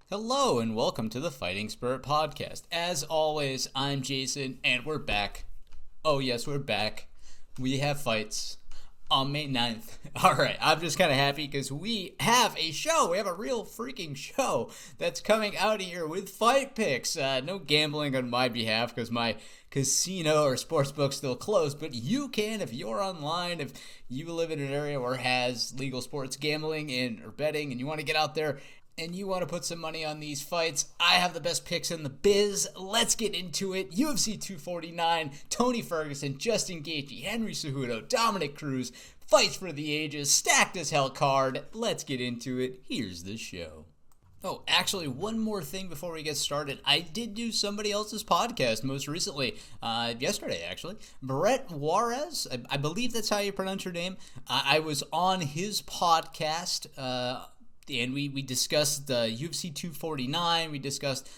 Hello and welcome to the Fighting Spirit Podcast. As always, I'm Jason and we're back. Oh yes, we're back. We have fights on May 9th. Alright, I'm just kind of happy because we have a show. We have a real freaking show that's coming out here with fight picks. No gambling on my behalf because my casino or sportsbook's still closed, but you can if you're online, if you live in an area where has legal sports gambling or betting and you want to get out there and you want to put some money on these fights, I have the best picks in the biz. Let's get into it. UFC 249, Tony Ferguson, Justin Gaethje, Henry Cejudo, Dominic Cruz, fights for the ages, stacked as hell card. Let's get into it. Here's the show. Oh, actually, one more thing before we get started. I did do somebody else's podcast most recently, yesterday actually. Brett Juarez, I believe that's how you pronounce your name. I was on his podcast, and we discussed the UFC 249. We discussed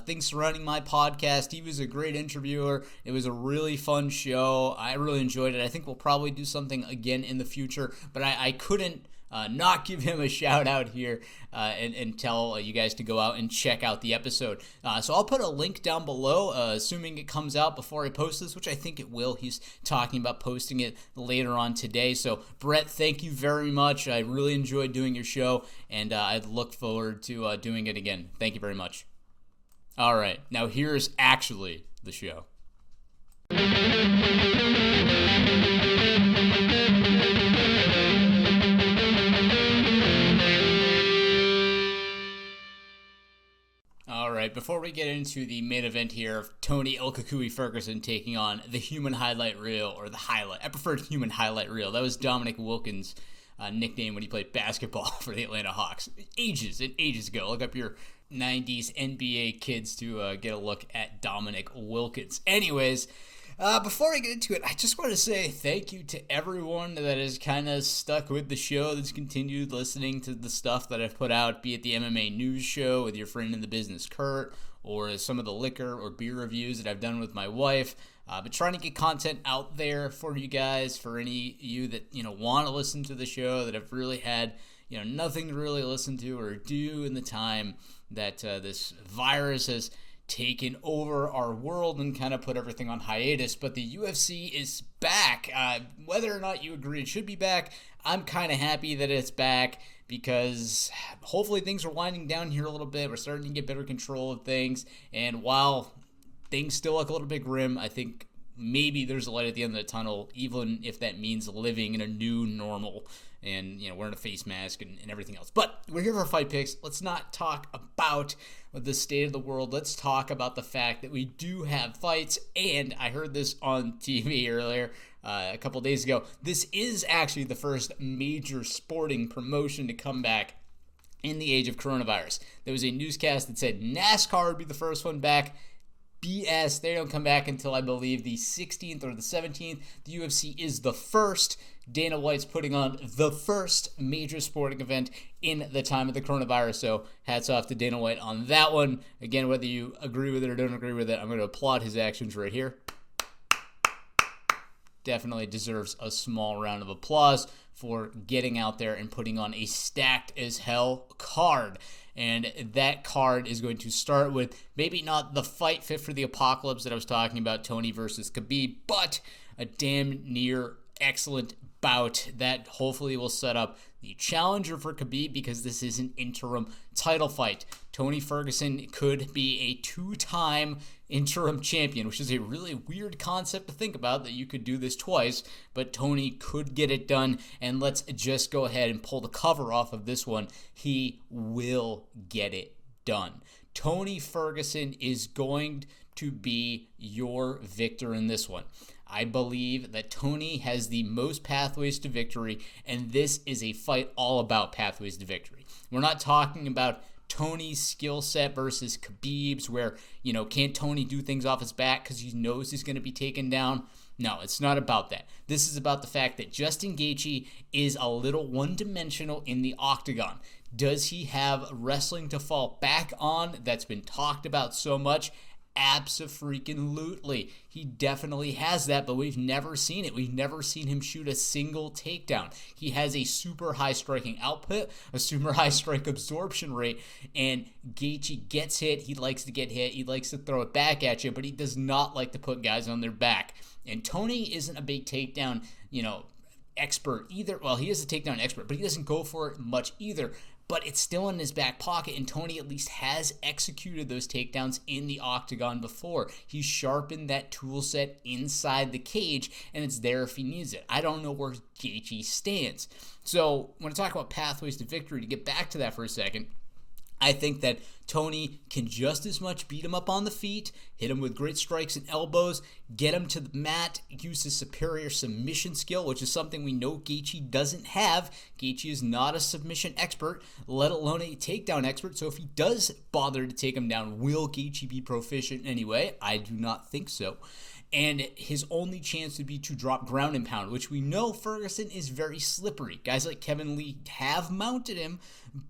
things surrounding my podcast. He was a great interviewer. It was a really fun show. I really enjoyed it. I think we'll probably do something again in the future, but I couldn't not give him a shout out here and tell you guys to go out and check out the episode. So I'll put a link down below, assuming it comes out before I post this, which I think it will. He's talking about posting it later on today. So Brett, thank you very much. I really enjoyed doing your show, and I look forward to doing it again. Thank you very much. All right, now here's actually the show. All right, before we get into the main event here of Tony El Cucuy Ferguson taking on the Human Highlight Reel, or the Highlight. I preferred Human Highlight Reel. That was Dominic Wilkins' nickname when he played basketball for the Atlanta Hawks. Ages ago. Look up your 90s NBA kids to get a look at Dominic Wilkins. Anyways, before I get into it, I just want to say thank you to everyone that has kind of stuck with the show, that's continued listening to the stuff that I've put out, be it the MMA news show with your friend in the business, Kurt, or some of the liquor or beer reviews that I've done with my wife. But trying to get content out there for you guys, for any of you that, want to listen to the show, that have really had, nothing to really listen to or do in the time that this virus has taken over our world and kind of put everything on hiatus. But the UFC is back. Whether or not you agree it should be back, I'm kind of happy that it's back because hopefully things are winding down here a little bit. We're starting to get better control of things. And while things still look a little bit grim, I think maybe there's a light at the end of the tunnel, even if that means living in a new normal and, wearing a face mask and everything else. But we're here for fight picks. Let's not talk about the state of the world. Let's talk about the fact that we do have fights. And I heard this on TV earlier, a couple days ago. This is actually the first major sporting promotion to come back in the age of coronavirus. There was a newscast that said NASCAR would be the first one back. BS. They don't come back until, I believe, the 16th or the 17th. The UFC is the first. Dana White's putting on the first major sporting event in the time of the coronavirus. So hats off to Dana White on that one. Again, whether you agree with it or don't agree with it, I'm going to applaud his actions right here. Definitely deserves a small round of applause for getting out there and putting on a stacked as hell card. And that card is going to start with maybe not the fight fit for the apocalypse that I was talking about, Tony versus Khabib, but a damn near excellent bout that hopefully will set up the challenger for Khabib, because this is an interim title fight. Tony Ferguson could be a two-time interim champion, which is a really weird concept to think about, that you could do this twice, but Tony could get it done, and let's just go ahead and pull the cover off of this one. He will get it done. Tony Ferguson is going to be your victor in this one. I believe that Tony has the most pathways to victory, and this is a fight all about pathways to victory. We're not talking about Tony's skill set versus Khabib's, where, can Tony do things off his back because he knows he's going to be taken down? No, it's not about that. This is about the fact that Justin Gaethje is a little one-dimensional in the octagon. Does he have wrestling to fall back on that's been talked about so much? Abso-freaking-lutely. He definitely has that, but we've never seen it. We've never seen him shoot a single takedown. He has a super high striking output, a super high strike absorption rate, and Gaethje gets hit. He likes to get hit. He likes to throw it back at you, but he does not like to put guys on their back. And Tony isn't a big takedown, expert either. Well, he is a takedown expert, but he doesn't go for it much either. But it's still in his back pocket, and Tony at least has executed those takedowns in the octagon before. He's sharpened that tool set inside the cage, and it's there if he needs it. I don't know where Gaethje stands. So when I talk about pathways to victory, to get back to that for a second, I think that Tony can just as much beat him up on the feet, hit him with great strikes and elbows, get him to the mat, use his superior submission skill, which is something we know Gaethje doesn't have. Gaethje is not a submission expert, let alone a takedown expert, so if he does bother to take him down, will Gaethje be proficient anyway? I do not think so. And his only chance would be to drop ground and pound, which we know Ferguson is very slippery. Guys like Kevin Lee have mounted him,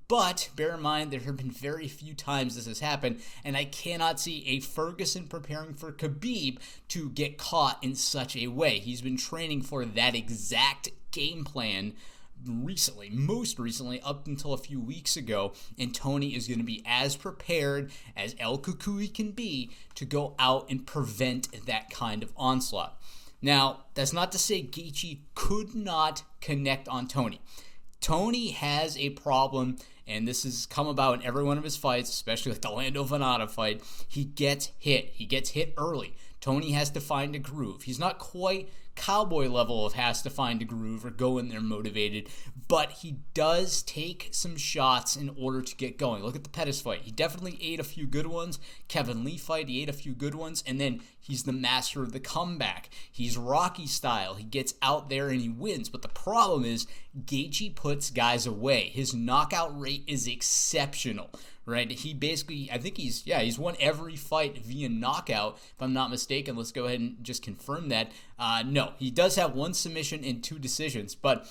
but bear in mind there have been very few times this has happened, and I cannot see a Ferguson preparing for Khabib to get caught in such a way. He's been training for that exact game plan recently, most recently, up until a few weeks ago, and Tony is going to be as prepared as El Cucuy can be to go out and prevent that kind of onslaught. Now, that's not to say Gaethje could not connect on Tony. Tony has a problem, and this has come about in every one of his fights, especially like the Lando Venata fight. He gets hit. He gets hit early. Tony has to find a groove. He's not quite Cowboy level of has to find a groove or go in there motivated, but he does take some shots in order to get going. Look at the Pettis fight. He definitely ate a few good ones. Kevin Lee fight, he ate a few good ones, and then he's the master of the comeback. He's Rocky style. He gets out there and he wins, but the problem is Gaethje puts guys away. His knockout rate is exceptional. Right, he basically, I think he's won every fight via knockout, if I'm not mistaken. Let's go ahead and just confirm that. No, he does have one submission and 2 decisions, but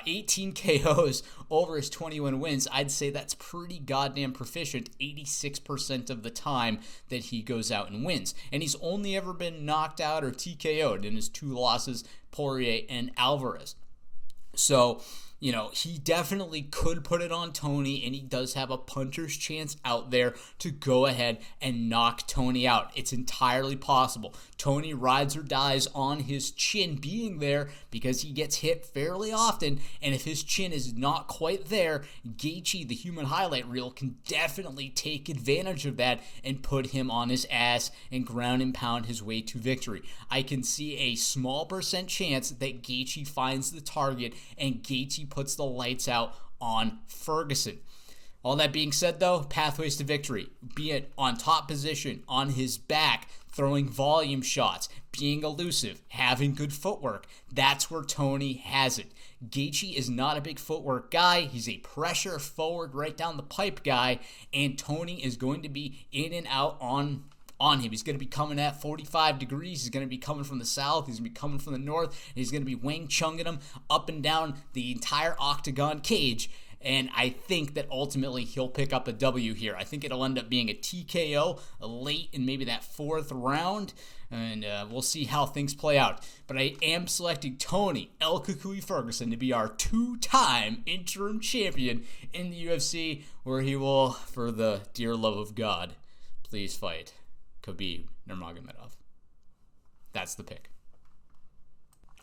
18 KOs over his 21 wins. I'd say that's pretty goddamn proficient 86% of the time that he goes out and wins. And he's only ever been knocked out or TKO'd in his 2 losses, Poirier and Alvarez. So, he definitely could put it on Tony, and he does have a puncher's chance out there to go ahead and knock Tony out. It's entirely possible. Tony rides or dies on his chin being there because he gets hit fairly often, and if his chin is not quite there, Gaethje, the human highlight reel, can definitely take advantage of that and put him on his ass and ground and pound his way to victory. I can see a small percent chance that Gaethje finds the target and Gaethje puts the lights out on Ferguson. All that being said, though, pathways to victory, be it on top position, on his back, throwing volume shots, being elusive, having good footwork, that's where Tony has it. Gaethje is not a big footwork guy. He's a pressure forward, right down the pipe guy, and Tony is going to be in and out on him. He's going to be coming at 45 degrees. He's going to be coming from the south. He's going to be coming from the north. And he's going to be Wang Chunging him up and down the entire octagon cage. And I think that ultimately he'll pick up a W here. I think it'll end up being a TKO late in maybe that 4th round. And we'll see how things play out. But I am selecting Tony El Cucuy Ferguson to be our 2-time interim champion in the UFC, where he will, for the dear love of God, please fight Khabib Nurmagomedov. That's the pick.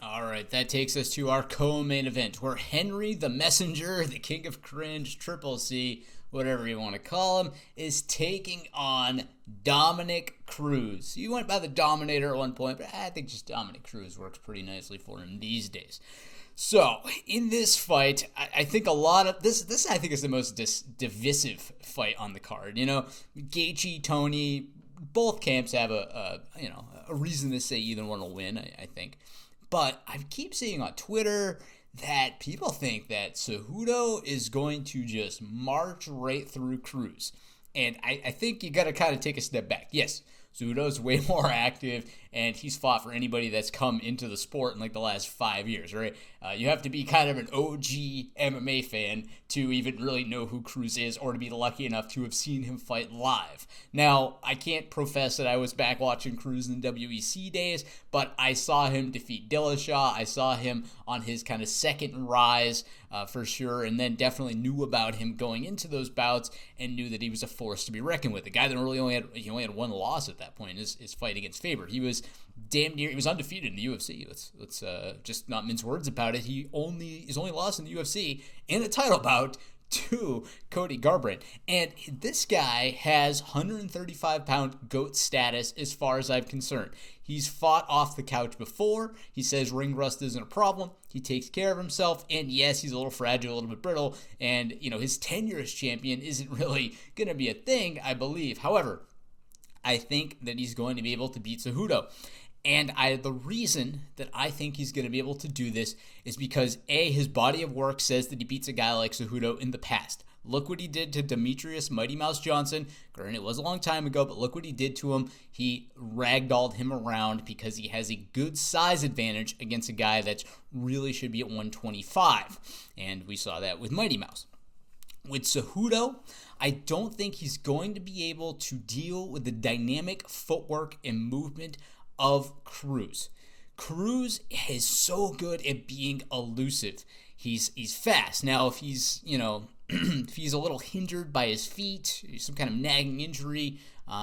All right, that takes us to our co-main event, where Henry the Messenger, the King of Cringe, Triple C, whatever you want to call him, is taking on Dominick Cruz. He went by the Dominator at one point, but I think just Dominick Cruz works pretty nicely for him these days. So, in this fight, I think a lot of this I think is the most divisive fight on the card. Gaethje, Tony, both camps have a reason to say either one will win, I think. But I keep seeing on Twitter that people think that Cejudo is going to just march right through Cruz. And I think you got to kind of take a step back. Yes, Cejudo's way more active, and he's fought for anybody that's come into the sport in like the last 5 years, right? You have to be kind of an OG MMA fan to even really know who Cruz is, or to be lucky enough to have seen him fight live. Now, I can't profess that I was back watching Cruz in the WEC days, but I saw him defeat Dillashaw. I saw him on his kind of second rise for sure, and then definitely knew about him going into those bouts and knew that he was a force to be reckoned with. The guy that really only had one loss at that point is his fight against Faber. He was damn near, he was undefeated in the UFC. Let's just not mince words about it. His only loss in the UFC in a title bout to Cody Garbrandt. And this guy has 135-pound GOAT status as far as I'm concerned. He's fought off the couch before. He says ring rust isn't a problem. He takes care of himself. And yes, he's a little fragile, a little bit brittle. And, his tenure as champion isn't really going to be a thing, I believe. However, I think that he's going to be able to beat Cejudo. And the reason that I think he's going to be able to do this is because, A, his body of work says that he beats a guy like Cejudo in the past. Look what he did to Demetrius Mighty Mouse Johnson. Granted, it was a long time ago, but look what he did to him. He ragdolled him around because he has a good size advantage against a guy that really should be at 125. And we saw that with Mighty Mouse. With Cejudo, I don't think he's going to be able to deal with the dynamic footwork and movement of Cruz. Cruz is so good at being elusive. He's fast. Now, if he's, if he's a little hindered by his feet, some kind of nagging injury,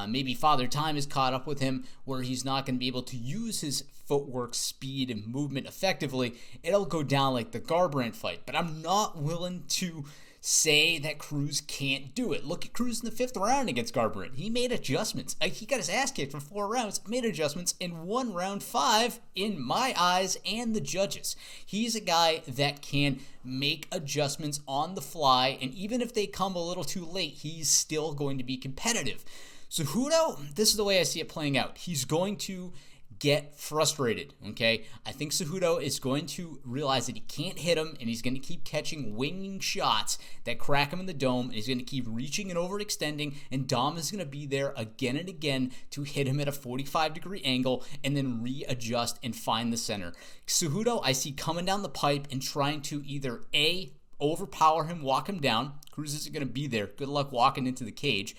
maybe Father Time has caught up with him where he's not going to be able to use his footwork, speed, and movement effectively, it'll go down like the Garbrandt fight. But I'm not willing to say that Cruz can't do it. Look at Cruz in the 5th round against Garbrandt. He made adjustments. He got his ass kicked for 4 rounds, made adjustments, and won round 5 in my eyes and the judges. He's a guy that can make adjustments on the fly, and even if they come a little too late, he's still going to be competitive. Cejudo, this is the way I see it playing out. He's going to get frustrated, okay? I think Cejudo is going to realize that he can't hit him, and he's going to keep catching winging shots that crack him in the dome, and he's going to keep reaching and overextending, and Dom is going to be there again and again to hit him at a 45-degree angle and then readjust and find the center. Cejudo, I see coming down the pipe and trying to either A, overpower him, walk him down. Cruz isn't going to be there. Good luck walking into the cage.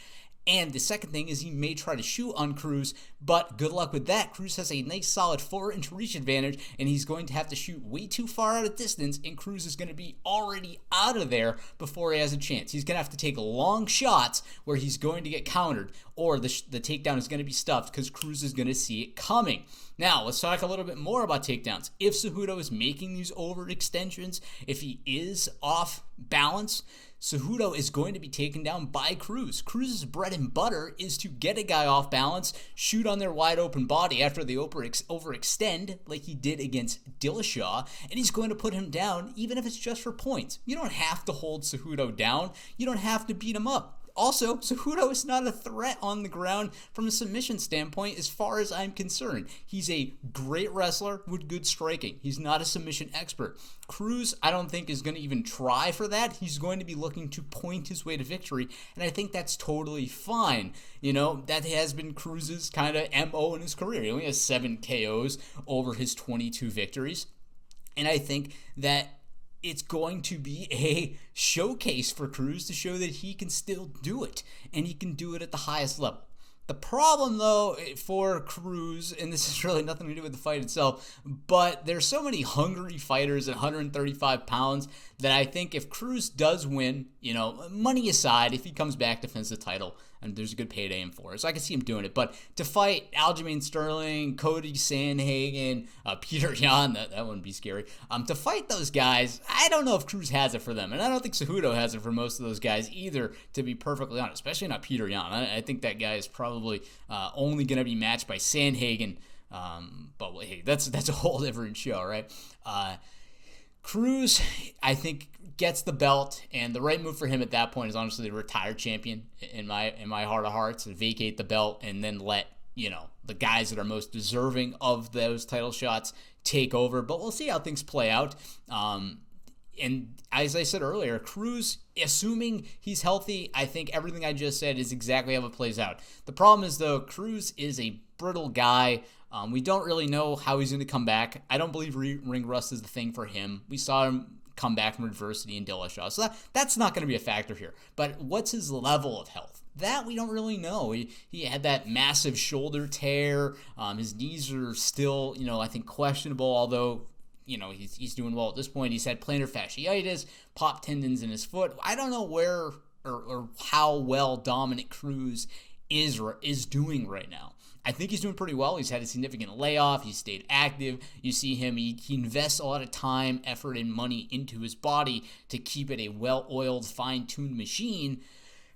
And the second thing is he may try to shoot on Cruz, but good luck with that. Cruz has a nice solid 4-inch reach advantage, and he's going to have to shoot way too far out of distance, and Cruz is going to be already out of there before he has a chance. He's going to have to take long shots where he's going to get countered, or the takedown is going to be stuffed because Cruz is going to see it coming. Now, let's talk a little bit more about takedowns. If Cejudo is making these overextensions, if he is off balance, Cejudo is going to be taken down by Cruz. Cruz's bread and butter is to get a guy off balance, shoot on their wide open body after they overextend like he did against Dillashaw, and he's going to put him down even if it's just for points. You don't have to hold Cejudo down. You don't have to beat him up. Also, Cejudo is not a threat on the ground from a submission standpoint as far as I'm concerned. He's a great wrestler with good striking. He's not a submission expert. Cruz, I don't think, is going to even try for that. He's going to be looking to point his way to victory, and I think that's totally fine. That has been Cruz's kind of MO in his career. He only has 7 KOs over his 22 victories, and I think that it's going to be a showcase for Cruz to show that he can still do it, and he can do it at the highest level. The problem, though, for Cruz, and this has really nothing to do with the fight itself, but there's so many hungry fighters at 135 pounds that I think if Cruz does win, money aside, if he comes back, defends the title, and there's a good payday in for it. So I can see him doing it. But to fight Aljamain Sterling, Cody Sandhagen, Peter Yan, that wouldn't be scary. To fight those guys, I don't know if Cruz has it for them. And I don't think Cejudo has it for most of those guys either, to be perfectly honest, especially not Peter Yan. I think that guy is probably only going to be matched by Sandhagen. But hey, that's a whole different show, right? Cruz, I think, gets the belt, and the right move for him at that point is honestly to retire champion in my heart of hearts, and vacate the belt, and then let the guys that are most deserving of those title shots take over. But we'll see how things play out. And as I said earlier, Cruz, assuming he's healthy, I think everything I just said is exactly how it plays out. The problem is, though, Cruz is a brittle guy. We don't really know how he's going to come back. I don't believe ring rust is the thing for him. We saw him come back from adversity in Dillashaw. So that's not going to be a factor here. But what's his level of health? That we don't really know. He had that massive shoulder tear. His knees are still, I think questionable, although he's doing well at this point. He's had plantar fasciitis, popped tendons in his foot. I don't know where or how well Dominick Cruz is doing right now. I think he's doing pretty well. He's had a significant layoff. He's stayed active. You see him, he invests a lot of time, effort, and money into his body to keep it a well-oiled, fine-tuned machine.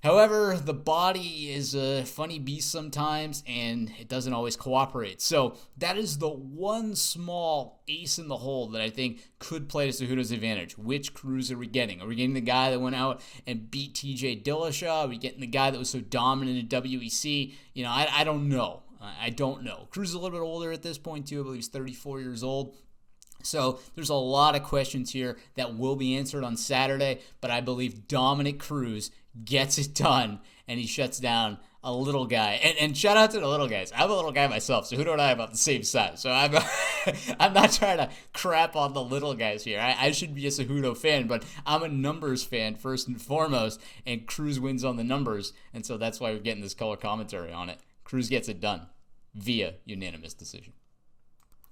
However, the body is a funny beast sometimes, and it doesn't always cooperate. So that is the one small ace in the hole that I think could play to Cejudo's advantage. Which Cruz are we getting? Are we getting the guy that went out and beat TJ Dillashaw? Are we getting the guy that was so dominant in WEC? I don't know. I don't know. Cruz is a little bit older at this point, too. I believe he's 34 years old. So there's a lot of questions here that will be answered on Saturday, but I believe Dominick Cruz gets it done, and he shuts down a little guy. And shout out to the little guys. I'm a little guy myself, so Cejudo and I are about the same size. So I'm not trying to crap on the little guys here. I should be a Cejudo fan, but I'm a numbers fan first and foremost, and Cruz wins on the numbers, and so that's why we're getting this color commentary on it. Cruz gets it done via unanimous decision.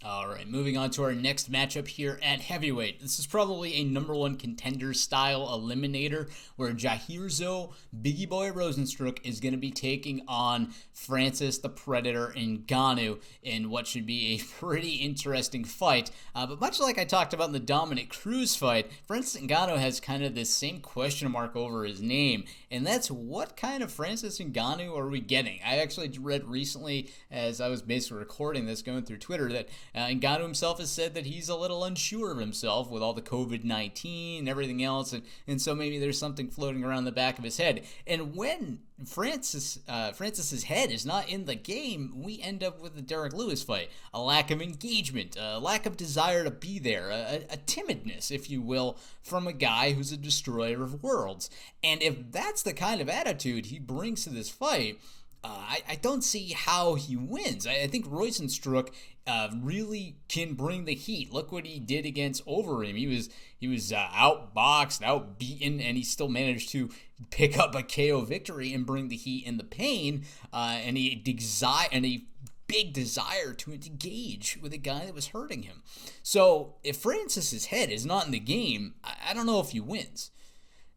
All right, moving on to our next matchup here at heavyweight. This is probably a number one contender style eliminator where Jairzo Biggie Boy Rozenstruik is going to be taking on Francis the Predator Ngannou in what should be a pretty interesting fight. But much like I talked about in the Dominick Cruz fight, Francis Ngannou has kind of this same question mark over his name, and that's what kind of Francis Ngannou are we getting? I actually read recently, as I was basically recording this, going through Twitter, that Ngannou himself has said that he's a little unsure of himself with all the COVID-19 and everything else, and so maybe there's something floating around the back of his head. And when Francis's head is not in the game, we end up with the Derek Lewis fight. A lack of engagement, a lack of desire to be there, a timidness, if you will, from a guy who's a destroyer of worlds. And if that's the kind of attitude he brings to this fight, I don't see how he wins. I think Rozenstruik really can bring the heat. Look what he did against Overeem. He was outboxed, outbeaten, and he still managed to pick up a KO victory and bring the heat and the pain. And a big desire to engage with a guy that was hurting him. So if Francis's head is not in the game, I don't know if he wins.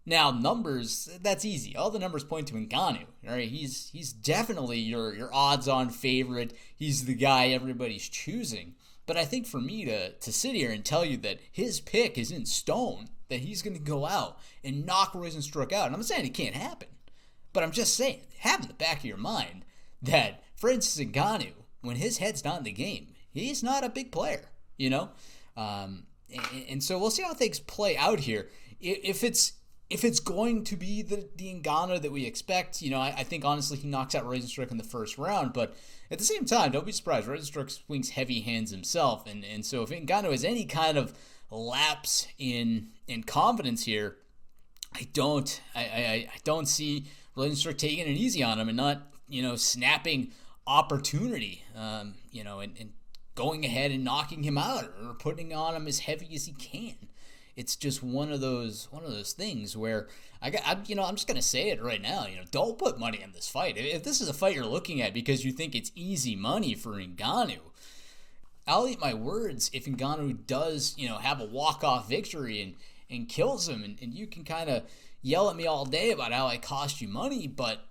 Now, numbers, that's easy. All the numbers point to Ngannou. Right? He's definitely your odds-on favorite. He's the guy everybody's choosing. But I think for me to sit here and tell you that his pick is in stone, that he's going to go out and knock Rozenstruik out, and I'm not saying it can't happen, but I'm just saying, have in the back of your mind that Francis Ngannou, when his head's not in the game, he's not a big player, And so we'll see how things play out here. If it's going to be the Ngannou that we expect, I think honestly he knocks out Rozenstruik in the first round, but at the same time, don't be surprised. Rozenstruik swings heavy hands himself, and so if Ngannou has any kind of lapse in confidence here, I don't see Rozenstruik taking it easy on him and not, snapping opportunity, and going ahead and knocking him out or putting on him as heavy as he can. It's just one of those things where I'm just gonna say it right now. Don't put money on this fight. If this is a fight you're looking at because you think it's easy money for Ngannou, I'll eat my words if Ngannou does have a walk-off victory and kills him, and you can kind of yell at me all day about how I cost you money. But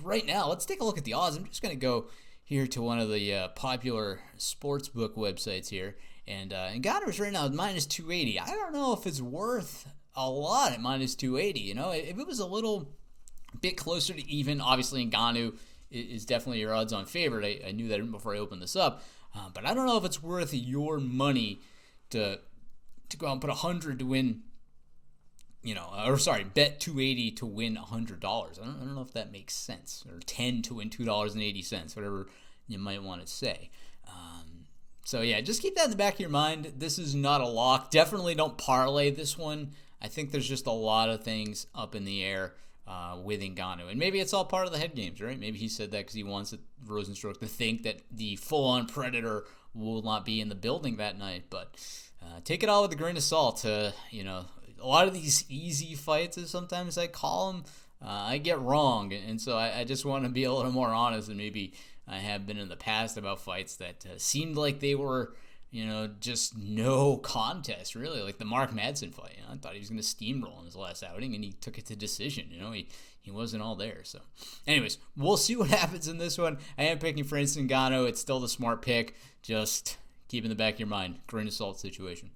right now, let's take a look at the odds. I'm just gonna go here to one of the popular sportsbook websites here. And Ngannou is right now at minus 280. I don't know if it's worth a lot at minus 280. If it was a little bit closer to even, obviously Ngannou is definitely your odds-on favorite. I knew that before I opened this up. But I don't know if it's worth your money to go out and put 100 to win, bet 280 to win $100. I don't know if that makes sense. Or 10 to win $2.80, whatever you might want to say. So yeah, just keep that in the back of your mind. This is not a lock. Definitely don't parlay this one. I think there's just a lot of things up in the air with Ngannou. And maybe it's all part of the head games, right? Maybe he said that because he wants Rosenstruck to think that the full-on Predator will not be in the building that night. But take it all with a grain of salt. A lot of these easy fights, as sometimes I call them, I get wrong. And so I just want to be a little more honest than maybe I have been in the past about fights that seemed like they were, just no contest, really. Like the Mark Madsen fight. I thought he was going to steamroll in his last outing, and he took it to decision. He wasn't all there. So, anyways, we'll see what happens in this one. I am picking Francis Ngannou. It's still the smart pick. Just keep in the back of your mind. Grain of salt situation.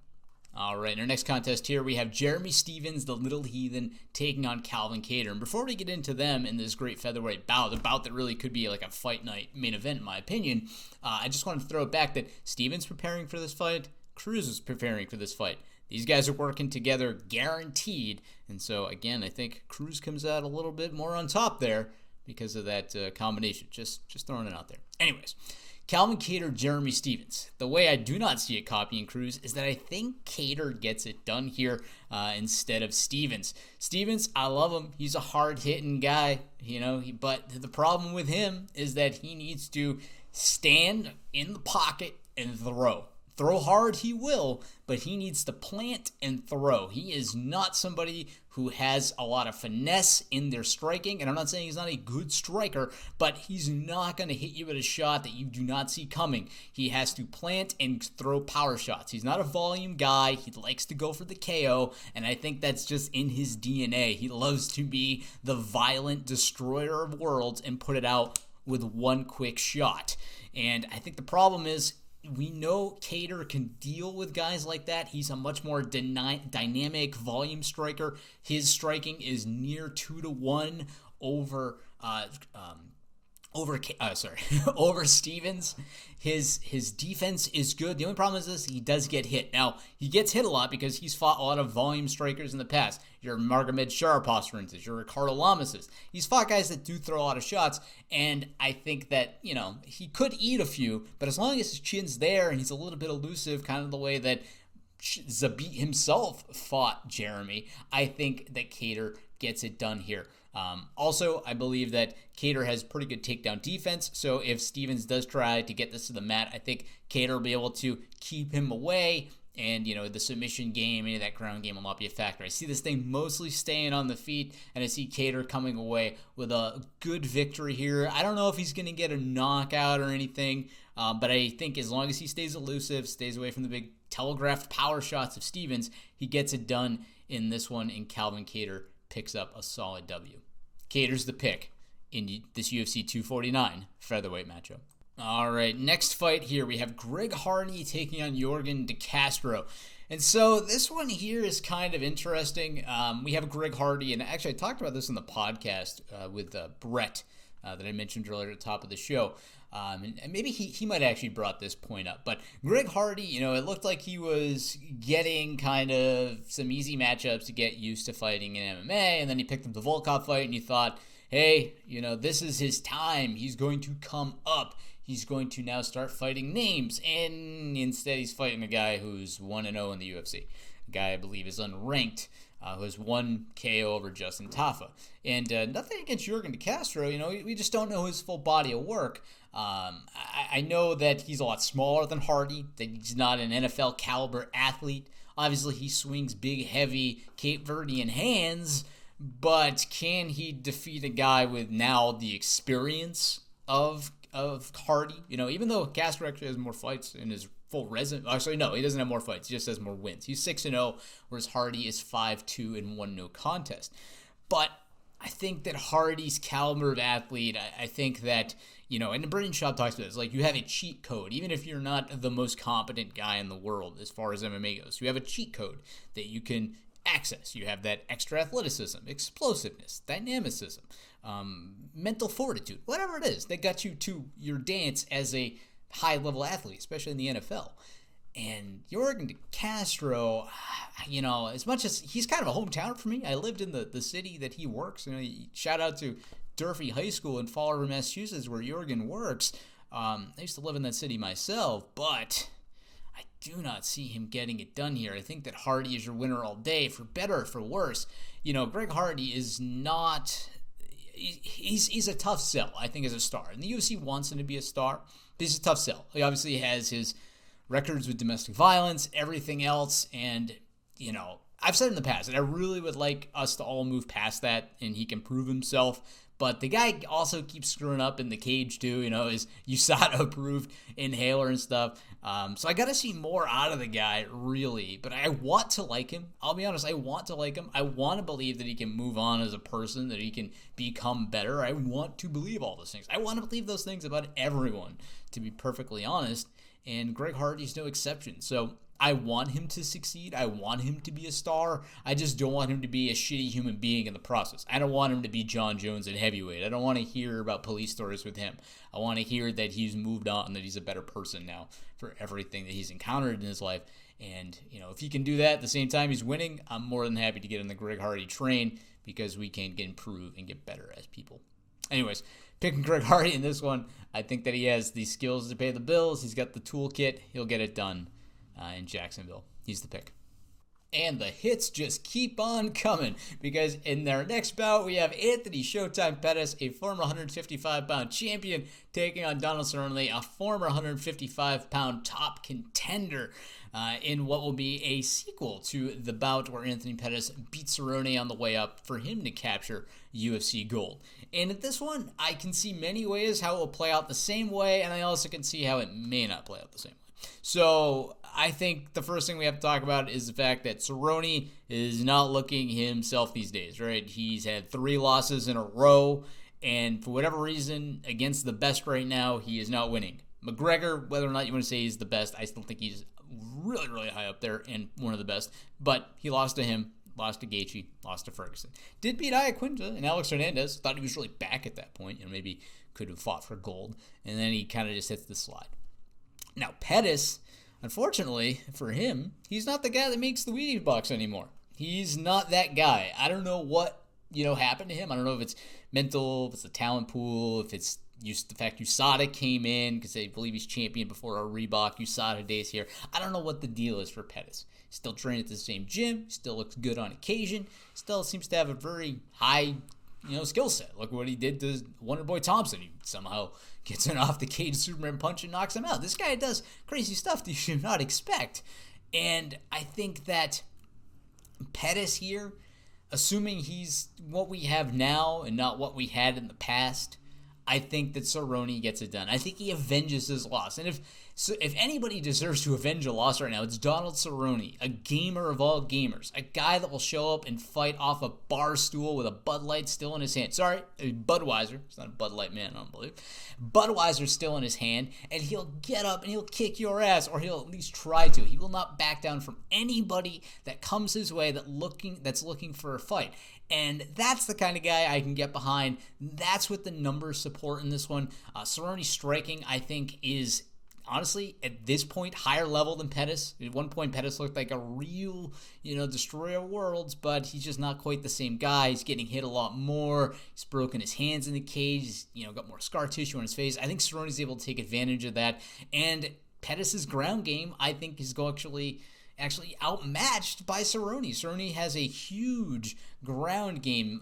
All right, in our next contest here, we have Jeremy Stephens, the Little Heathen, taking on Calvin Kattar. And before we get into them in this great featherweight bout, a bout that really could be like a fight night main event, in my opinion, I just wanted to throw it back that Stephens preparing for this fight, Cruz is preparing for this fight. These guys are working together, guaranteed. And so, again, I think Cruz comes out a little bit more on top there because of that combination. Just throwing it out there. Anyways, Calvin Kattar, Jeremy Stephens. The way I do not see it copying Cruz is that I think Kattar gets it done here instead of Stephens. Stephens, I love him. He's a hard-hitting guy, but the problem with him is that he needs to stand in the pocket and throw. Throw hard he will, but he needs to plant and throw. He is not somebody who has a lot of finesse in their striking, and I'm not saying he's not a good striker, but he's not going to hit you with a shot that you do not see coming. He has to plant and throw power shots. He's not a volume guy. He likes to go for the KO, and I think that's just in his DNA. He loves to be the violent destroyer of worlds and put it out with one quick shot. And I think the problem is, we know Kattar can deal with guys like that. He's a much more dynamic volume striker. His striking is near 2-1 over Stephens. His defense is good. The only problem is this: he does get hit. Now, he gets hit a lot because he's fought a lot of volume strikers in the past. Your Magomed Sharapov, for instance, your Ricardo Lamas. He's fought guys that do throw a lot of shots, and I think that, he could eat a few, but as long as his chin's there and he's a little bit elusive, kind of the way that Zabit himself fought Jeremy, I think that Kattar gets it done here. Also, I believe that Kattar has pretty good takedown defense, so if Stephens does try to get this to the mat, I think Kattar will be able to keep him away, and, the submission game, any of that ground game will not be a factor. I see this thing mostly staying on the feet, and I see Kattar coming away with a good victory here. I don't know if he's going to get a knockout or anything, but I think as long as he stays elusive, stays away from the big telegraphed power shots of Stephens, he gets it done in this one, and Calvin Kattar picks up a solid W. Kattar's the pick in this UFC 249 featherweight matchup. All right, next fight here, we have Greg Hardy taking on Yorgan De Castro. And so this one here is kind of interesting. We have Greg Hardy, and actually I talked about this in the podcast with Brett that I mentioned earlier at the top of the show. And maybe he might have actually brought this point up. But Greg Hardy, it looked like he was getting kind of some easy matchups to get used to fighting in MMA. And then he picked up the Volkov fight, and you thought, hey, this is his time. He's going to come up. He's going to now start fighting names. And instead, he's fighting a guy who's 1-0 in the UFC. A guy I believe is unranked. Who has one KO over Justin Tafa. And nothing against Yorgan De Castro, we just don't know his full body of work. I know that he's a lot smaller than Hardy, that he's not an NFL caliber athlete. Obviously, he swings big, heavy Cape Verdean hands, but can he defeat a guy with now the experience of Hardy? Even though Castro actually has more fights in his full resume. Actually, no, he doesn't have more fights. He just has more wins. He's 6-0, whereas Hardy is 5-2 and 1 no contest. But I think that Hardy's caliber of athlete, I think that, and Brendan Schaub talks about this, like you have a cheat code. Even if you're not the most competent guy in the world as far as MMA goes, you have a cheat code that you can access. You have that extra athleticism, explosiveness, dynamicism, mental fortitude, whatever it is that got you to your dance as a high-level athlete, especially in the NFL. And Yorgan De Castro, as much as he's kind of a hometowner for me, I lived in the city that he works. Shout out to Durfee High School in Fall River, Massachusetts, where Yorgan works. I used to live in that city myself, but I do not see him getting it done here. I think that Hardy is your winner all day, for better or for worse. Greg Hardy is not... He's a tough sell, I think, as a star. And the UFC wants him to be a star, but he's a tough sell. He obviously has his records with domestic violence, everything else, and, I've said in the past that I really would like us to all move past that and he can prove himself. But the guy also keeps screwing up in the cage too, his USADA approved inhaler and stuff. So I got to see more out of the guy, really. But I want to like him. I'll be honest, I want to like him. I want to believe that he can move on as a person, that he can become better. I want to believe all those things. I want to believe those things about everyone, to be perfectly honest. And Greg Hardy's no exception. So I want him to succeed. I want him to be a star. I just don't want him to be a shitty human being in the process. I don't want him to be John Jones at heavyweight. I don't want to hear about police stories with him. I want to hear that he's moved on, that he's a better person now for everything that he's encountered in his life. And, if he can do that at the same time he's winning, I'm more than happy to get on the Greg Hardy train, because we can improve and get better as people. Anyways, picking Greg Hardy in this one, I think that he has the skills to pay the bills. He's got the toolkit. He'll get it done. In Jacksonville. He's the pick. And the hits just keep on coming, because in their next bout, we have Anthony Showtime Pettis, a former 155-pound champion, taking on Donald Cerrone, a former 155-pound top contender, in what will be a sequel to the bout where Anthony Pettis beat Cerrone on the way up for him to capture UFC gold. And at this one, I can see many ways how it will play out the same way, and I also can see how it may not play out the same way. So I think the first thing we have to talk about is the fact that Cerrone is not looking himself these days, right? He's had 3 losses in a row, and for whatever reason, against the best right now, he is not winning. McGregor, whether or not you want to say he's the best, I still think he's really, really high up there and one of the best, but he lost to him, lost to Gaethje, lost to Ferguson. Did beat Iaquinta and Alex Hernandez. Thought he was really back at that point, maybe could have fought for gold, and then he kind of just hits the slide. Now, Pettis, unfortunately for him, he's not the guy that makes the Wheaties box anymore. He's not that guy. I don't know what, happened to him. I don't know if it's mental, if it's the talent pool, if it's the fact USADA came in because they believe he's champion before our Reebok USADA days here. I don't know what the deal is for Pettis. Still training at the same gym, still looks good on occasion, still seems to have a very high skill set. Look what he did to Wonderboy Thompson. He somehow gets an off the cage Superman punch and knocks him out. This guy does crazy stuff that you should not expect. And I think that Pettis here, assuming he's what we have now and not what we had in the past, I think that Cerrone gets it done. I think he avenges his loss. And if anybody deserves to avenge a loss right now, it's Donald Cerrone, a gamer of all gamers, a guy that will show up and fight off a bar stool with a Bud Light still in his hand. Sorry, a Budweiser. It's not a Bud Light man, I don't believe. Budweiser's still in his hand, and he'll get up and he'll kick your ass, or he'll at least try to. He will not back down from anybody that comes his way that's looking for a fight. And that's the kind of guy I can get behind. That's what the numbers support in this one. Cerrone's striking, I think, is honestly, at this point, higher level than Pettis. At one point, Pettis looked like a real, destroyer of worlds, but he's just not quite the same guy. He's getting hit a lot more. He's broken his hands in the cage. He's, got more scar tissue on his face. I think Cerrone's able to take advantage of that. And Pettis' ground game, I think, is actually outmatched by Cerrone. Cerrone has a huge ground game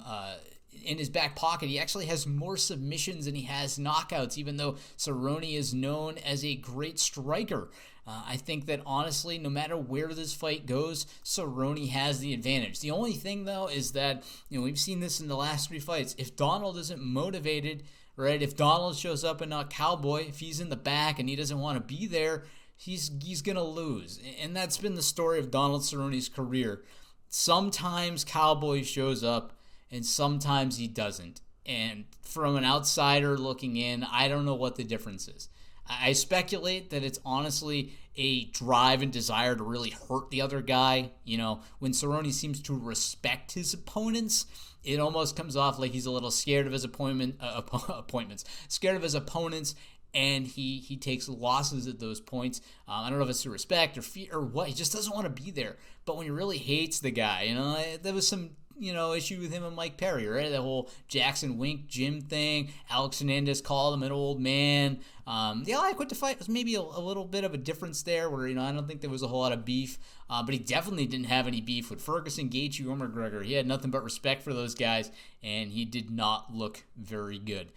in his back pocket. He actually has more submissions than he has knockouts, even though Cerrone is known as a great striker. I think that, honestly, no matter where this fight goes, Cerrone has the advantage. The only thing, though, is that, we've seen this in the last 3 fights. If Donald isn't motivated, right, if Donald shows up and not Cowboy, if he's in the back and he doesn't want to be there, he's going to lose. And that's been the story of Donald Cerrone's career. Sometimes Cowboy shows up, and sometimes he doesn't. And from an outsider looking in, I don't know what the difference is. I speculate that it's honestly a drive and desire to really hurt the other guy. When Cerrone seems to respect his opponents, it almost comes off like he's a little scared of his scared of his opponents, and he takes losses at those points. I don't know if it's through respect or fear or what. He just doesn't want to be there. But when he really hates the guy, there was some issue with him and Mike Perry, right? The whole Jackson Wink gym thing. Alex Hernandez called him an old man. I Quit the Fight was maybe a little bit of a difference there where, I don't think there was a whole lot of beef. But he definitely didn't have any beef with Ferguson, Gaethje, or McGregor. He had nothing but respect for those guys, and he did not look very good.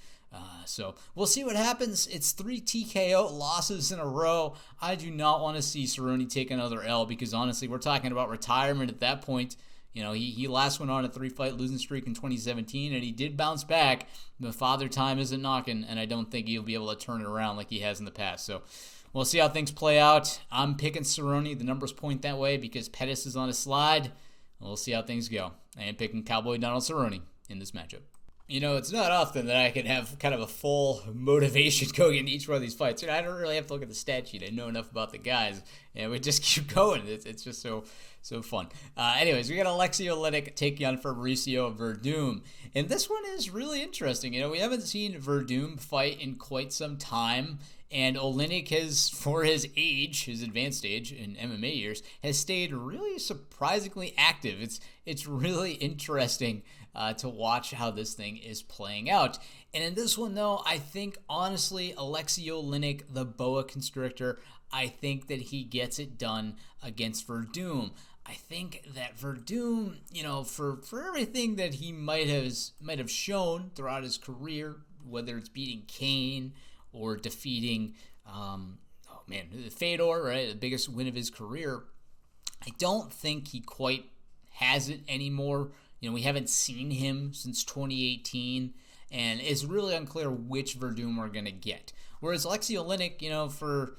So we'll see what happens. It's 3 TKO losses in a row. I do not want to see Cerrone take another L because honestly, we're talking about retirement at that point. He last went on a 3-fight losing streak in 2017, and he did bounce back. The father time isn't knocking, and I don't think he'll be able to turn it around like he has in the past. So we'll see how things play out. I'm picking Cerrone. The numbers point that way because Pettis is on a slide. We'll see how things go. I am picking Cowboy Donald Cerrone in this matchup. It's not often that I can have kind of a full motivation going into each one of these fights. I don't really have to look at the stat sheet. I know enough about the guys, and we just keep going. It's just so fun. Anyways, we got Alexei Oleinik taking on Fabricio Werdum, and this one is really interesting. We haven't seen Werdum fight in quite some time, and Oleinik has, for his age, his advanced age in MMA years, has stayed really surprisingly active. It's really interesting to watch how this thing is playing out. And in this one, though, I think, honestly, Alexei Oleinik, the boa constrictor, I think that he gets it done against Werdum. I think that Werdum, for everything that he might have shown throughout his career, whether it's beating Kane or defeating, Fedor, right, the biggest win of his career, I don't think he quite has it anymore. We haven't seen him since 2018, and it's really unclear which Werdum we're going to get. Whereas Alexei Oleinik, for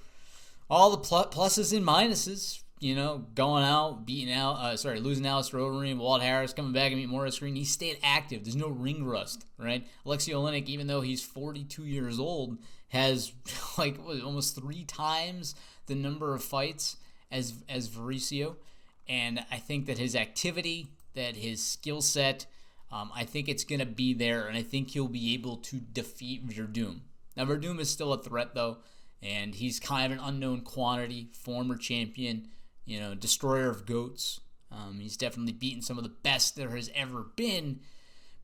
all the pluses and minuses, going out, losing Alistair Overeem, Walt Harris, coming back and meeting Morris Green, he stayed active. There's no ring rust, right? Alexei Oleinik, even though he's 42 years old, has almost 3 times the number of fights as Fabricio, and I think that his activity, that his skill set, I think it's going to be there, and I think he'll be able to defeat Werdum. Now, Werdum is still a threat, though, and he's kind of an unknown quantity, former champion, destroyer of goats. He's definitely beaten some of the best there has ever been,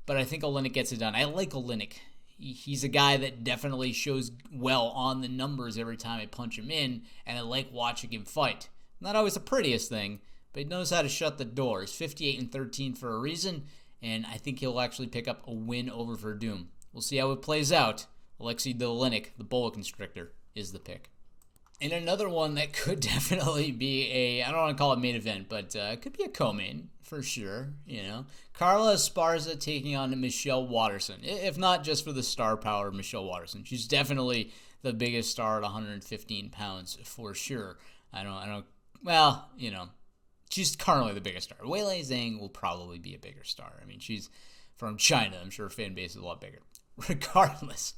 but I think Oleinik gets it done. I like Oleinik. He's a guy that definitely shows well on the numbers every time I punch him in, and I like watching him fight. Not always the prettiest thing, but he knows how to shut the door. He's 58-13 for a reason, and I think he'll actually pick up a win over Werdum. We'll see how it plays out. Alexei Oleinik, the boa constrictor, is the pick. And another one that could definitely be I don't want to call it main event, but it could be a co-main for sure. Carla Esparza taking on Michelle Waterson. If not just for the star power of Michelle Waterson, she's definitely the biggest star at 115 pounds for sure. She's currently the biggest star. Weili Zhang will probably be a bigger star. She's from China. I'm sure her fan base is a lot bigger. Regardless,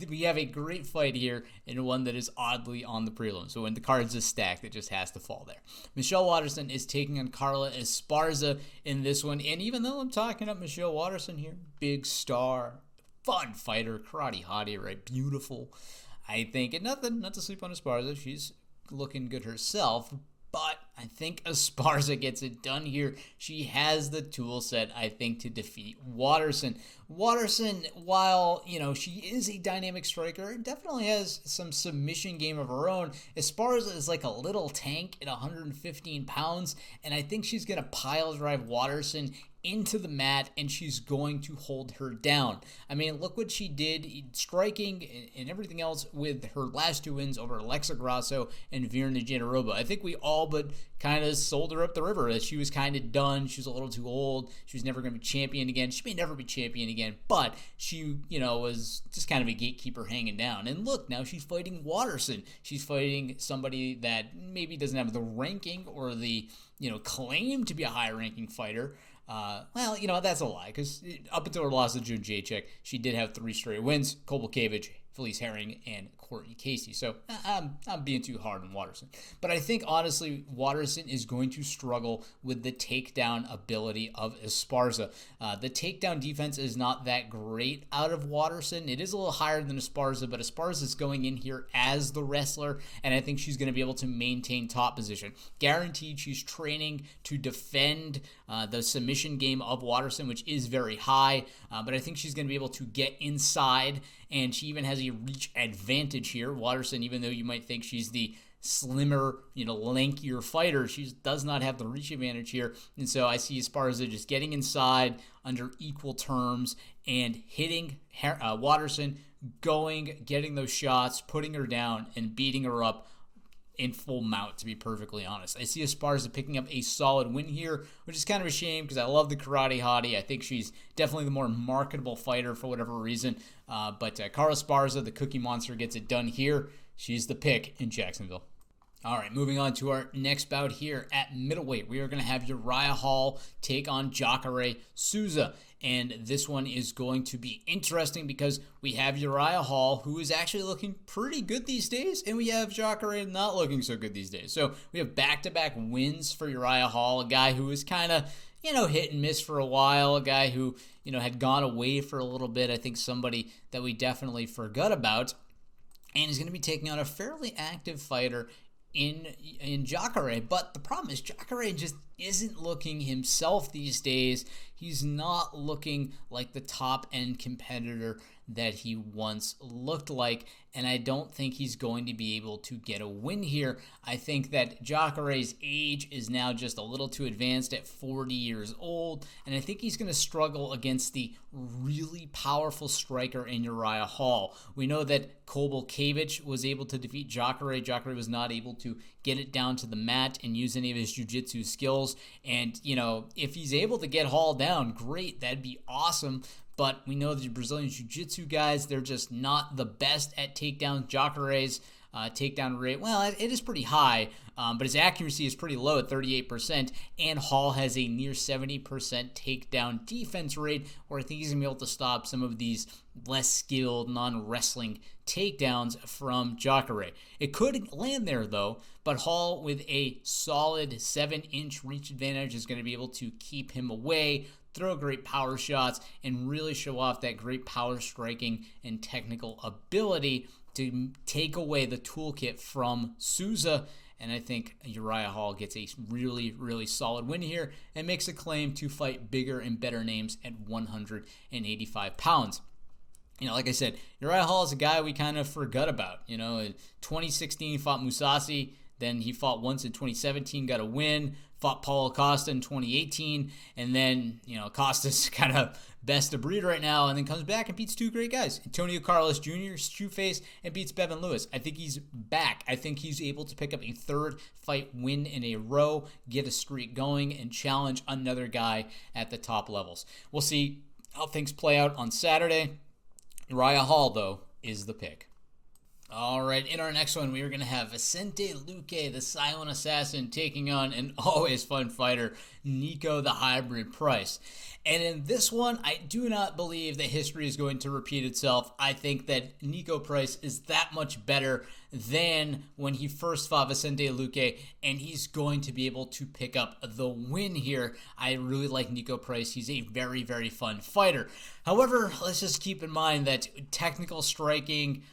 we have a great fight here and one that is oddly on the prelim. So when the cards are stacked, it just has to fall there. Michelle Waterson is taking on Carla Esparza in this one. And even though I'm talking up Michelle Waterson here, big star, fun fighter, karate hottie, right? Beautiful. I think, and not to sleep on Esparza, she's looking good herself. But I think Esparza gets it done here. She has the tool set, I think, to defeat Waterson. Waterson, while, she is a dynamic striker, definitely has some submission game of her own. Esparza is like a little tank at 115 pounds, and I think she's going to pile drive Waterson into the mat, and she's going to hold her down. Look what she did, striking and everything else with her last 2 wins over Alexa Grasso and Virna Jandiroba. I think we all but kind of sold her up the river that she was kind of done. She was a little too old. She was never going to be champion again. She may never be champion again, but she, was just kind of a gatekeeper hanging down. And look, now she's fighting Waterson. She's fighting somebody that maybe doesn't have the ranking or the, claim to be a high-ranking fighter. That's a lie, because up until her loss to June Jacek, she did have 3 straight wins. Kobelkiewicz Felice Herring and Courtney Casey. So I'm being too hard on Waterson. But I think, honestly, Waterson is going to struggle with the takedown ability of Esparza. The takedown defense is not that great out of Waterson. It is a little higher than Esparza, but Esparza is going in here as the wrestler, and I think she's going to be able to maintain top position. Guaranteed she's training to defend the submission game of Waterson, which is very high, but I think she's going to be able to get inside, and she even has a reach advantage here. Waterson, even though you might think she's the slimmer, lankier fighter, she does not have the reach advantage here. And so I see Esparza just getting inside under equal terms and hitting Waterson, getting those shots, putting her down, and beating her up in full mount, to be perfectly honest. I see Esparza picking up a solid win here, which is kind of a shame because I love the karate hottie. I think she's definitely the more marketable fighter for whatever reason. But Carla Esparza, the Cookie Monster, gets it done here. She's the pick in Jacksonville. All right, moving on to our next bout here at middleweight. We are going to have Uriah Hall take on Jacare Souza. And this one is going to be interesting because we have Uriah Hall, who is actually looking pretty good these days, and we have Jacare not looking so good these days. So we have back-to-back wins for Uriah Hall, a guy who was kind of, hit and miss for a while, a guy who, had gone away for a little bit. I think somebody that we definitely forgot about, and is going to be taking on a fairly active fighter in Jacare. But the problem is Jacare just isn't looking himself these days. He's not looking like the top end competitor that he once looked like, and I don't think he's going to be able to get a win here. I think that Jacare's age is now just a little too advanced at 40 years old, and I think he's going to struggle against the really powerful striker in Uriah Hall. We know that Kobelkiewicz was able to defeat Jacare. Jacare was not able to get it down to the mat and use any of his jiu-jitsu skills, and if he's able to get Hall down, great, that'd be awesome. But we know the Brazilian Jiu-Jitsu guys, they're just not the best at takedowns. Jacare's takedown rate, well, it is pretty high, but his accuracy is pretty low at 38%, and Hall has a near 70% takedown defense rate, where I think he's going to be able to stop some of these less skilled, non-wrestling takedowns from Jacare. It could land there, though, but Hall, with a solid 7-inch reach advantage, is going to be able to keep him away, throw great power shots, and really show off that great power striking and technical ability to take away the toolkit from Souza. And I think Uriah Hall gets a really, really solid win here and makes a claim to fight bigger and better names at 185 pounds. Like I said, Uriah Hall is a guy we kind of forgot about. In 2016, he fought Musasi. Then he fought once in 2017, got a win. Fought Paulo Costa in 2018, and then, Costa's kind of best of breed right now, and then comes back and beats two great guys. Antonio Carlos Jr., Shoeface, and beats Bevan Lewis. I think he's back. I think he's able to pick up a third fight win in a row, get a streak going, and challenge another guy at the top levels. We'll see how things play out on Saturday. Uriah Hall, though, is the pick. All right, in our next one, we are going to have Vicente Luque, the silent assassin, taking on an always fun fighter, Nico the Hybrid Price. And in this one, I do not believe that history is going to repeat itself. I think that Nico Price is that much better than when he first fought Vicente Luque, and he's going to be able to pick up the win here. I really like Nico Price. He's a very, very fun fighter. However, let's just keep in mind that technical striking,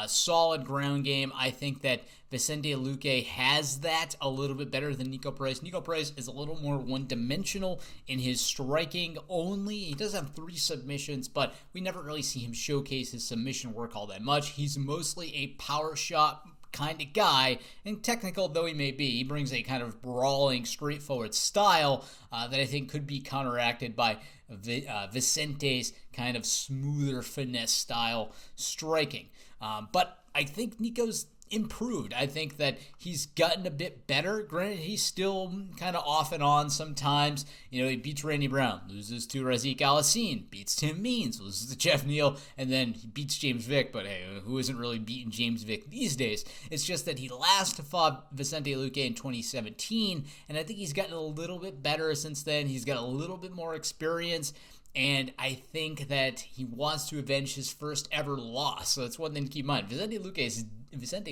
solid ground game, I think that Vicente Luque has that a little bit better than Nico Price. Nico Price is a little more one-dimensional in his striking only. He does have 3 submissions, but we never really see him showcase his submission work all that much. He's mostly a power shot kind of guy, and technical though he may be, he brings a kind of brawling, straightforward style that I think could be counteracted by Vicente's kind of smoother finesse style striking. But I think Nico's improved. I think that he's gotten a bit better. Granted, he's still kind of off and on sometimes. He beats Randy Brown, loses to Razik Al-Hassan, beats Tim Means, loses to Jeff Neal, and then he beats James Vick. But hey, who isn't really beating James Vick these days? It's just that he last fought Vicente Luque in 2017, and I think he's gotten a little bit better since then. He's got a little bit more experience. And I think that he wants to avenge his first ever loss. So that's one thing to keep in mind. Vicente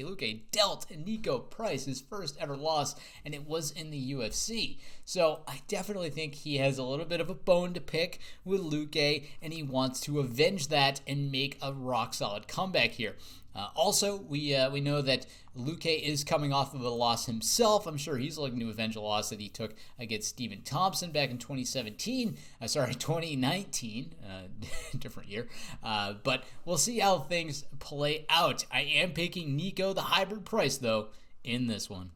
Luque dealt Niko Price his first ever loss, and it was in the UFC. So I definitely think he has a little bit of a bone to pick with Luque, and he wants to avenge that and make a rock-solid comeback here. Also, we know that Luque is coming off of a loss himself. I'm sure he's looking to avenge a loss that he took against Stephen Thompson back in 2019. 2019, different year. But we'll see how things play out. I am picking Niko the hybrid Price, though, in this one.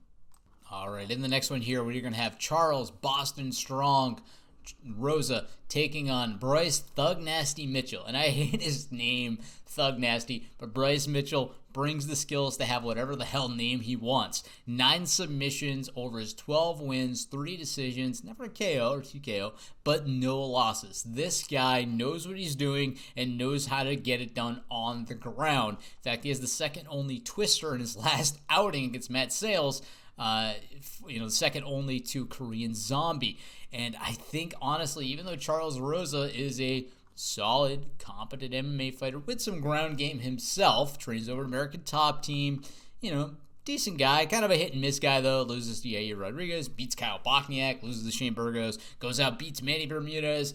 All right, in the next one here, we're going to have Charles Boston Strong Rosa taking on Bryce Thug Nasty Mitchell. And I hate his name, Thug Nasty, but Bryce Mitchell brings the skills to have whatever the hell name he wants. 9 submissions over his 12 wins, 3 decisions, never a KO or TKO, but no losses. This guy knows what he's doing and knows how to get it done on the ground. In fact, he has the second only twister in his last outing against Matt Sales, second only to Korean Zombie. And I think, honestly, even though Charles Rosa is a solid, competent MMA fighter with some ground game himself, trains over American Top Team, decent guy, kind of a hit and miss guy though, loses to Yair Rodriguez, beats Kyle Bochniak, loses to Shane Burgos, goes out, beats Manny Bermudez.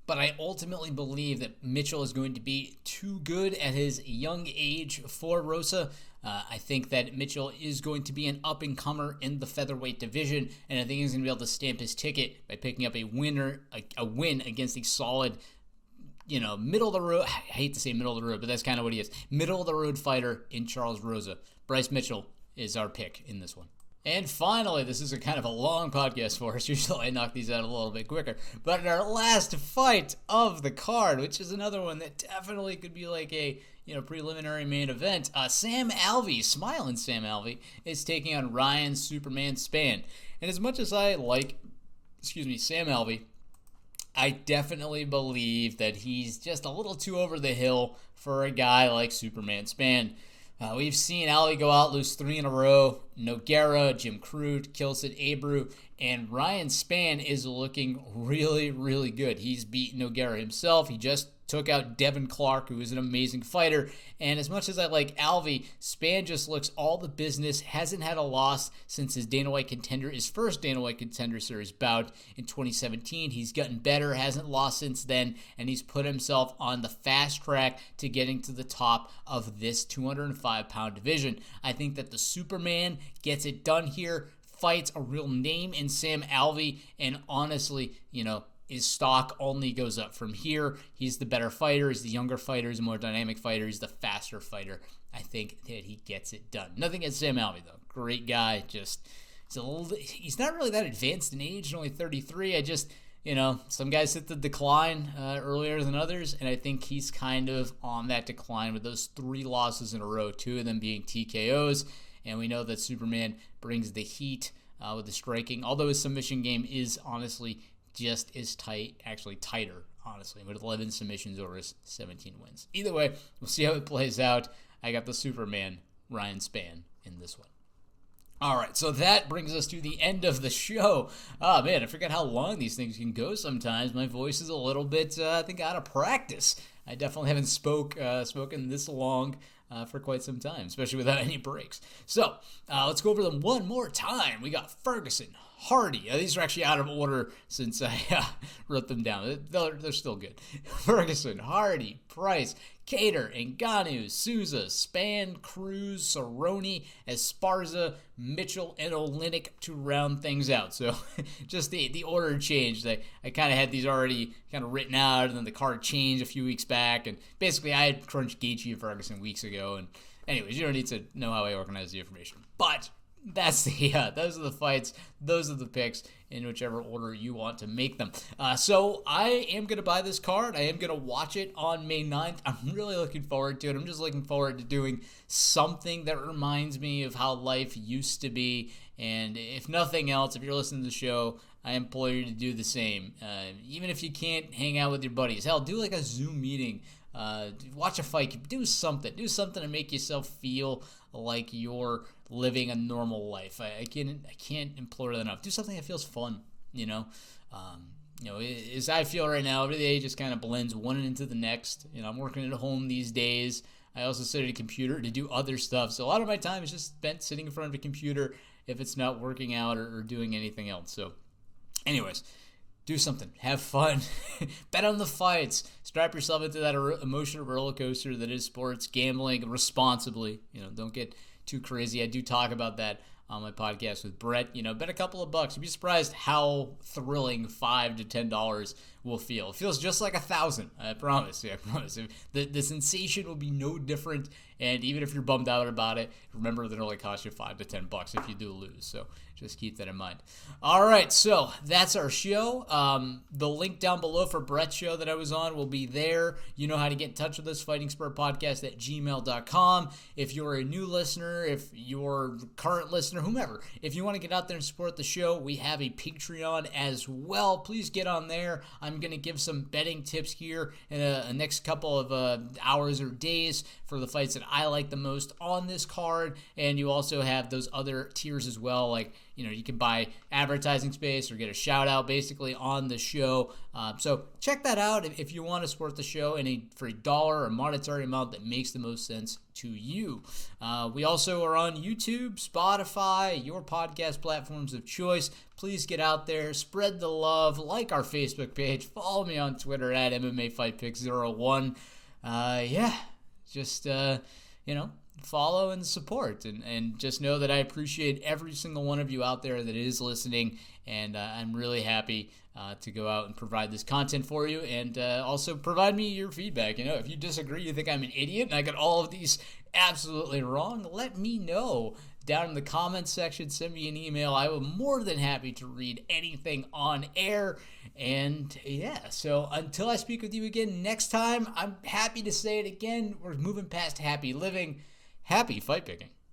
But I ultimately believe that Mitchell is going to be too good at his young age for Rosa. I think that Mitchell is going to be an up-and-comer in the featherweight division, and I think he's going to be able to stamp his ticket by picking up a win against a solid, middle of the road. I hate to say middle of the road, but that's kind of what he is. Middle of the road fighter in Charles Rosa. Bryce Mitchell is our pick in this one. And finally, this is a kind of a long podcast for us. Usually I knock these out a little bit quicker. But in our last fight of the card, which is another one that definitely could be like a preliminary main event, Sam Alvey, smiling Sam Alvey, is taking on Ryan Superman Spann. And as much as I like, Sam Alvey, I definitely believe that he's just a little too over the hill for a guy like Superman Spann. We've seen Alvey go out, lose 3 in a row. Nogueira, Jim Crute, Kilsit Abreu, and Ryan Spann is looking really, really good. He's beaten Nogueira himself. He just took out Devin Clark, who is an amazing fighter. And as much as I like Alvey, Spann just looks all the business, hasn't had a loss since his first Dana White Contender Series bout in 2017. He's gotten better, hasn't lost since then, and he's put himself on the fast track to getting to the top of this 205-pound division. I think that the Superman gets it done here, fights a real name in Sam Alvey, and honestly, his stock only goes up from here. He's the better fighter. He's the younger fighter. He's a more dynamic fighter. He's the faster fighter. I think that he gets it done. Nothing against Sam Alvey, though. Great guy. He's not really that advanced in age, only 33. Some guys hit the decline earlier than others, and I think he's kind of on that decline with those 3 losses in a row, 2 of them being TKOs. And we know that Superman brings the heat with the striking, although his submission game is honestly just as tight, actually tighter, honestly, with 11 submissions over his 17 wins. Either way, we'll see how it plays out. I got the Superman, Ryan Spann, in this one. All right, so that brings us to the end of the show. Oh, man, I forget how long these things can go sometimes. My voice is a little bit, I think, out of practice. I definitely haven't spoken this long for quite some time, especially without any breaks. So let's go over them one more time. We got Ferguson, Hardy. These are actually out of order since I wrote them down. They're still good. Ferguson, Hardy, Price, Cater, Ngannou, Souza, Spann, Cruz, Cerrone, Esparza, Mitchell, and Olynyk to round things out. So just the order changed. I kind of had these already kind of written out, and then the card changed a few weeks back. And basically, I had crunched Gaethje and Ferguson weeks ago. And anyways, you don't need to know how I organize the information. But those are the fights. Those are the picks in whichever order you want to make them. So I am going to buy this card. I am going to watch it on May 9th. I'm really looking forward to it. I'm just looking forward to doing something that reminds me of how life used to be. And if nothing else, if you're listening to the show, I implore you to do the same. Even if you can't hang out with your buddies. Hell, do like a Zoom meeting. Watch a fight. Do something. Do something to make yourself feel like you're living a normal life. I can't implore that enough. Do something that feels fun, as I feel right now, every day just kind of blends one into the next. I'm working at home these days. I also sit at a computer to do other stuff. So a lot of my time is just spent sitting in front of a computer if it's not working out or doing anything else. So anyways, do something. Have fun. Bet on the fights. Strap yourself into that emotional roller coaster that is sports. Gambling responsibly. Don't get too crazy. I do talk about that on my podcast with Brett. Bet a couple of bucks. You'd be surprised how thrilling $5 to $10 will feel. It feels just like $1,000. I promise. I promise. The sensation will be no different. And even if you're bummed out about it, remember that it only costs you $5 to $10 if you do lose. So just keep that in mind. All right, so that's our show. The link down below for Brett's show that I was on will be there. You know how to get in touch with us, fightingspiritpodcast at gmail.com. If you're a new listener, if you're a current listener, whomever, if you want to get out there and support the show, we have a Patreon as well. Please get on there. I'm going to give some betting tips here in the next couple of hours or days for the fights that I like the most on this card. And you also have those other tiers as well, like you can buy advertising space or get a shout out basically on the show. So check that out if you want to support the show for $1 or a monetary amount that makes the most sense to you. We also are on YouTube, Spotify, your podcast platforms of choice. Please get out there, spread the love, like our Facebook page, follow me on Twitter at MMA Fight Pick 01. Just follow and support, and just know that I appreciate every single one of you out there that is listening, and I'm really happy to go out and provide this content for you, and also provide me your feedback. If you disagree, you think I'm an idiot and I got all of these absolutely wrong, let me know down in the comments section. Send me an email. I am more than happy to read anything on air. And so until I speak with you again next time, I'm happy to say it again, we're moving past happy living. Happy fight picking.